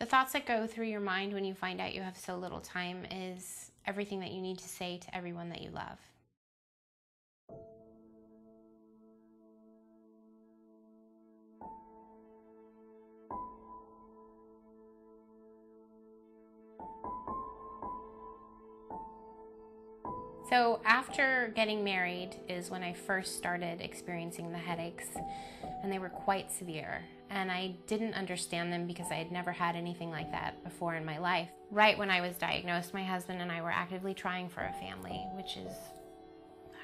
The thoughts that go through your mind when you find out you have so little time is everything that you need to say to everyone that you love. So after getting married is when I first started experiencing the headaches, and they were quite severe. And I didn't understand them because I had never had anything like that before in my life. Right when I was diagnosed, my husband and I were actively trying for a family, which is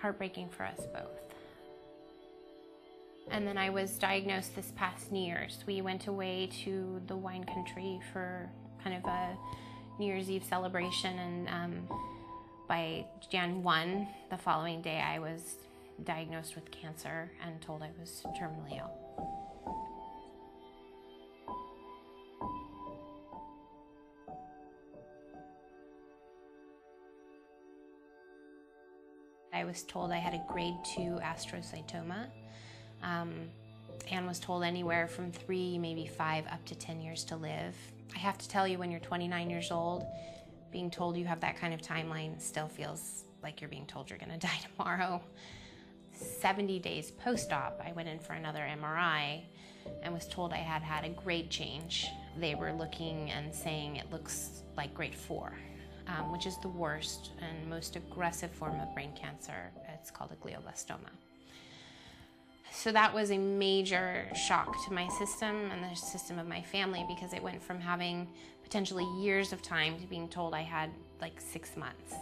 heartbreaking for us both. And then I was diagnosed this past New Year's. We went away to the wine country for kind of a New Year's Eve celebration, and by Jan 1, the following day, I was diagnosed with cancer and told I was terminally ill. I was told I had a grade 2 astrocytoma, and was told anywhere from 3, maybe 5, up to 10 years to live. I have to tell you, when you're 29 years old, being told you have that kind of timeline still feels like you're being told you're gonna die tomorrow. 70 days post-op, I went in for another MRI and was told I had had a grade change. They were looking and saying it looks like grade 4. Which is the worst and most aggressive form of brain cancer. It's called a glioblastoma. So that was a major shock to my system and the system of my family, because it went from having potentially years of time to being told I had like 6 months.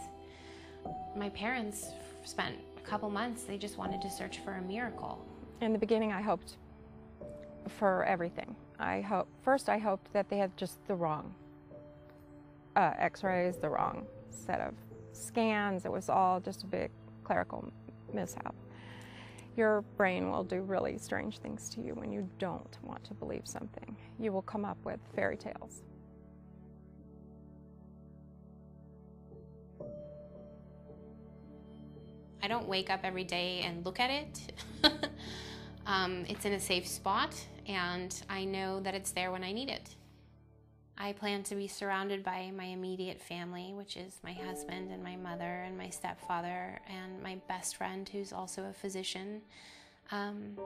My parents spent a couple months, they just wanted to search for a miracle. In the beginning, I hoped for everything. First I hoped that they had just the wrong x-rays, the wrong set of scans. It was all just a big clerical mishap. Your brain will do really strange things to you when you don't want to believe something. You will come up with fairy tales. I don't wake up every day and look at it. It's in a safe spot, and I know that it's there when I need it. I plan to be surrounded by my immediate family, which is my husband and my mother and my stepfather and my best friend, who's also a physician, and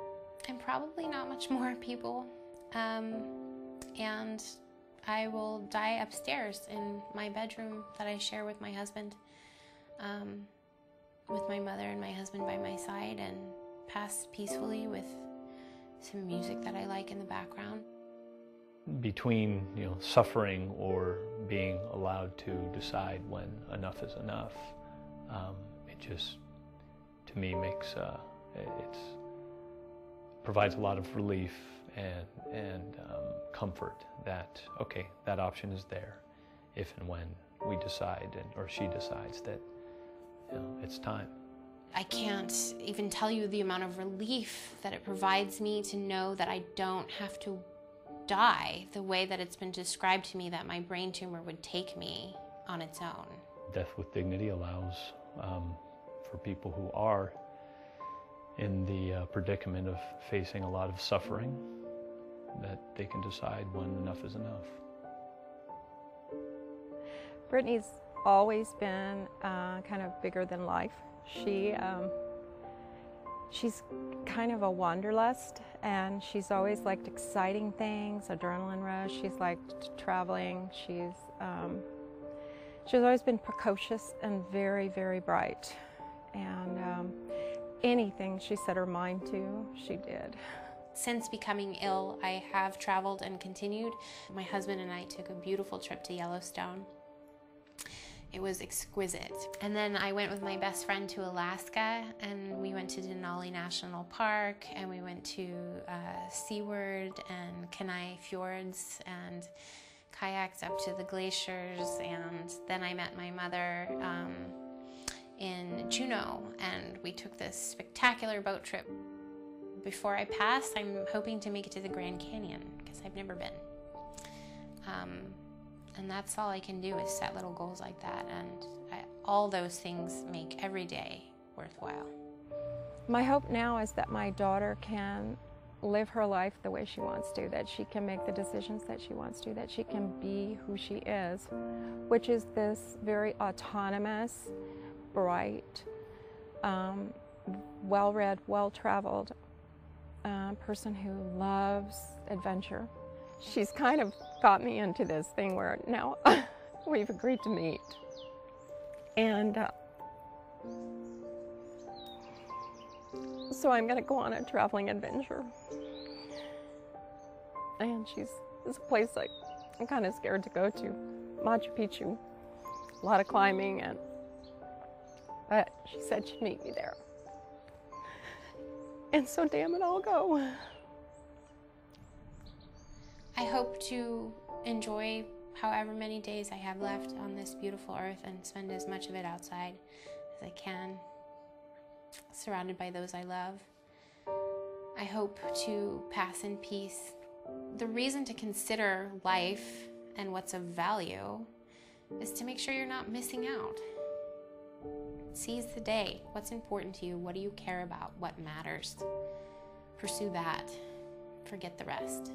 probably not much more people. And I will die upstairs in my bedroom that I share with my husband, with my mother and my husband by my side, and pass peacefully with some music that I like in the background. Between, suffering or being allowed to decide when enough is enough, it just, to me, makes provides a lot of relief and comfort that, okay, that option is there if and when we decide, or she decides that it's time. I can't even tell you the amount of relief that it provides me to know that I don't have to die the way that it's been described to me that my brain tumor would take me on its own. Death with dignity allows for people who are in the predicament of facing a lot of suffering, that they can decide when enough is enough. Brittany's always been kind of bigger than life. She's kind of a wanderlust, and she's always liked exciting things, adrenaline rush. She's liked traveling. She's always been precocious and very, very bright. And anything she set her mind to, she did. Since becoming ill, I have traveled and continued. My husband and I took a beautiful trip to Yellowstone. It was exquisite. And then I went with my best friend to Alaska, and we went to Denali National Park, and we went to Seaward and Kenai Fjords, and kayaked up to the glaciers. And then I met my mother in Juneau, and we took this spectacular boat trip. Before I pass, I'm hoping to make it to the Grand Canyon, because I've never been. And that's all I can do, is set little goals like that, and all those things make every day worthwhile. My hope now is that my daughter can live her life the way she wants to, that she can make the decisions that she wants to, that she can be who she is, which is this very autonomous, bright, well-read, well-traveled person who loves adventure. She's kind of got me into this thing where now we've agreed to meet. And so I'm going to go on a traveling adventure. And it's a place I'm kind of scared to go to, Machu Picchu. A lot of climbing, but she said she'd meet me there. And so damn it, I'll go. I hope to enjoy however many days I have left on this beautiful earth and spend as much of it outside as I can, surrounded by those I love. I hope to pass in peace. The reason to consider life and what's of value is to make sure you're not missing out. Seize the day. What's important to you? What do you care about? What matters? Pursue that. Forget the rest.